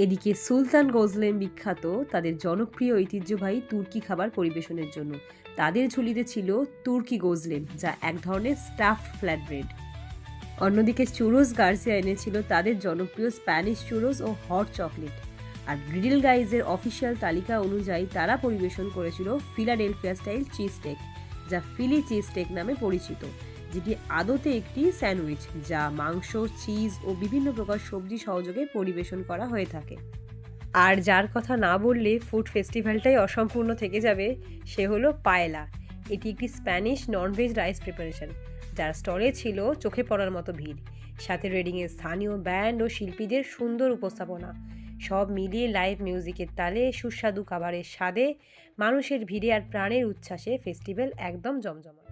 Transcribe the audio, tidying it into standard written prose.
এদিকে সুলতান গজলেম বিখ্যাত তাদের জনপ্রিয় ঐতিহ্যবাহী তুর্কি খাবার পরিবেশনের জন্য। তাদের ঝুলিতে ছিল তুর্কি গজলেম, যা এক ধরনের স্টাফড ফ্ল্যাট ব্রেড। অন্যদিকে চুরোস গার্সিয়া এনেছিল তাদের জনপ্রিয় স্প্যানিশ চুরোস ও হট চকলেট। আর গ্রিডল গাইজের অফিসিয়াল তালিকা অনুযায়ী তারা পরিবেশন করেছিল ফিলাডেলফিয়া স্টাইল চিজ স্টেক, যা ফিলি চিজ স্টেক নামে পরিচিত, যেটি আদতে একটি স্যান্ডউইচ যা মাংস, চিজ ও বিভিন্ন প্রকার সবজি সহযোগে পরিবেশন করা হয়ে থাকে। আর যার কথা না বললে ফুড ফেস্টিভ্যালটাই অসম্পূর্ণ থেকে যাবে, সে হলো পায়েলা। এটি একটি স্প্যানিশ ননভেজ রাইস প্রিপারেশন, যার স্টলে ছিল চোখে পড়ার মতো ভিড়, সাথে রেডিংয়ে স্থানীয় ব্যান্ড ও শিল্পীদের সুন্দর উপস্থাপনা। সব মিলিয়ে লাইভ মিউজিকের তালে, সুস্বাদু খাবারের স্বাদে, মানুষের ভিড়ে আর প্রাণের উচ্ছ্বাসে ফেস্টিভ্যাল একদম জমজমাট।